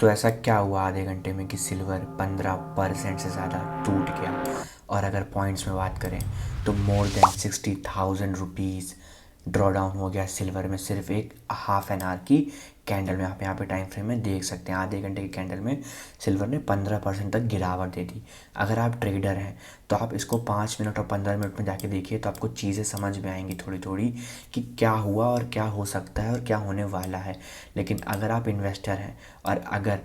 तो ऐसा क्या हुआ आधे घंटे में कि सिल्वर 15% से ज़्यादा टूट गया। और अगर पॉइंट्स में बात करें तो more than 60,000 rupees draw down हो गया सिल्वर में, सिर्फ एक हाफ एन आवर की कैंडल में। आप यहाँ पे टाइम फ्रेम में देख सकते हैं, आधे घंटे की कैंडल में सिल्वर ने 15% तक गिरावट दे दी। अगर आप ट्रेडर हैं तो आप इसको 5 मिनट और 15 मिनट में जाके देखिए, तो आपको चीज़ें समझ में आएंगी थोड़ी थोड़ी कि क्या हुआ और क्या हो सकता है और क्या होने वाला है। लेकिन अगर आप इन्वेस्टर हैं और अगर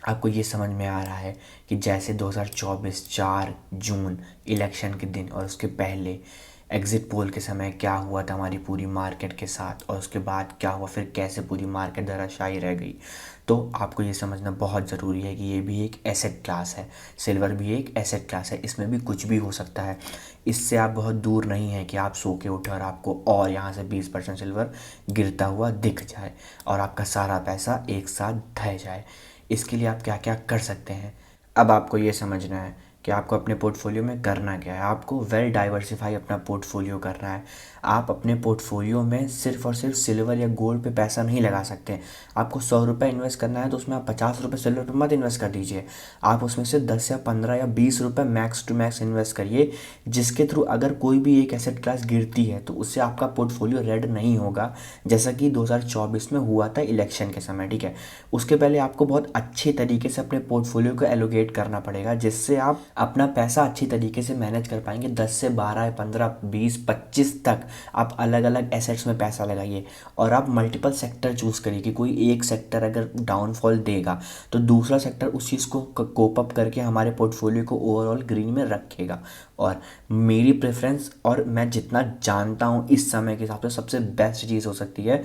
आपको ये समझ में आ रहा है कि जैसे 2024 4 जून इलेक्शन के दिन और उसके पहले एग्ज़िट पोल के समय क्या हुआ था हमारी पूरी मार्केट के साथ, और उसके बाद क्या हुआ, फिर कैसे पूरी मार्केट धराशायी रह गई, तो आपको ये समझना बहुत ज़रूरी है कि ये भी एक एसेट क्लास है। सिल्वर भी एक एसेट क्लास है, इसमें भी कुछ भी हो सकता है। इससे आप बहुत दूर नहीं हैं कि आप सो के उठे और आपको और यहाँ से 20% सिल्वर गिरता हुआ दिख जाए और आपका सारा पैसा एक साथ ढह जाए। इसके लिए आप क्या क्या कर सकते हैं, अब आपको ये समझना है कि आपको अपने पोर्टफोलियो में करना क्या है। आपको वेल डाइवर्सिफाई अपना पोर्टफोलियो करना है। आप अपने पोर्टफोलियो में सिर्फ और सिर्फ सिल्वर या गोल्ड पे पैसा नहीं लगा सकते। आपको 100 रुपये इन्वेस्ट करना है तो उसमें आप 50 रुपये सिल्वर पे मत इन्वेस्ट कर दीजिए। आप उसमें से 10 या 15 या 20 रुपये मैक्स टू मैक्स इन्वेस्ट करिए, जिसके थ्रू अगर कोई भी एक एसेट क्लास गिरती है तो उससे आपका पोर्टफोलियो रेड नहीं होगा, जैसा कि 2024 में हुआ था इलेक्शन के समय। ठीक है, उसके पहले आपको बहुत अच्छे तरीके से अपने पोर्टफोलियो को एलोकेट करना पड़ेगा, जिससे आप अपना पैसा अच्छी तरीके से मैनेज कर पाएंगे। 10 से 12, 15, 20, 25 तक आप अलग अलग एसेट्स में पैसा लगाइए और आप मल्टीपल सेक्टर चूज़ करिए कि कोई एक सेक्टर अगर डाउनफॉल देगा तो दूसरा सेक्टर उस चीज़ को कोप अप करके हमारे पोर्टफोलियो को ओवरऑल ग्रीन में रखेगा। और मेरी प्रेफरेंस और मैं जितना जानता हूँ इस समय के हिसाब से सबसे बेस्ट चीज़ हो सकती है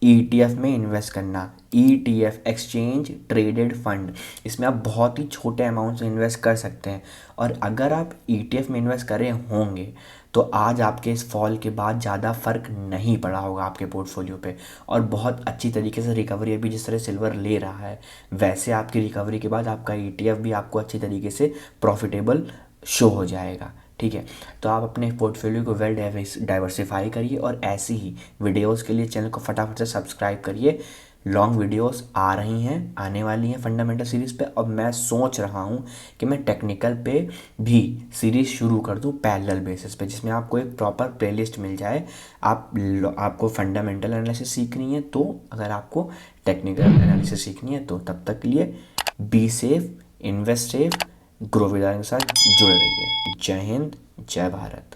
ETF में इन्वेस्ट करना। ETF एक्सचेंज ट्रेडेड फंड, इसमें आप बहुत ही छोटे अमाउंट से इन्वेस्ट कर सकते हैं। और अगर आप ETF में इन्वेस्ट करे होंगे तो आज आपके इस फॉल के बाद ज़्यादा फ़र्क नहीं पड़ा होगा आपके पोर्टफोलियो पे, और बहुत अच्छी तरीके से रिकवरी अभी जिस तरह सिल्वर ले रहा है वैसे आपकी रिकवरी के बाद आपका ETF भी आपको अच्छी तरीके से प्रॉफिटेबल शो हो जाएगा। ठीक है, तो आप अपने पोर्टफोलियो को वेल डाइवर्सिफाई करिए और ऐसी ही वीडियोस के लिए चैनल को फटाफट से सब्सक्राइब करिए। लॉन्ग वीडियोस आ रही हैं, आने वाली हैं फंडामेंटल सीरीज़ पे। अब मैं सोच रहा हूँ कि मैं टेक्निकल पे भी सीरीज़ शुरू कर दूँ पैरेलल बेसिस पे, जिसमें आपको एक प्रॉपर प्लेलिस्ट मिल जाए। आपको फंडामेंटल एनालिसिस सीखनी है तो, अगर आपको टेक्निकल एनालिसिस सीखनी है तो, तब तक के लिए be safe, invest safe, grow विदार के साथ जुड़े रहिए। जय हिंद, जय भारत।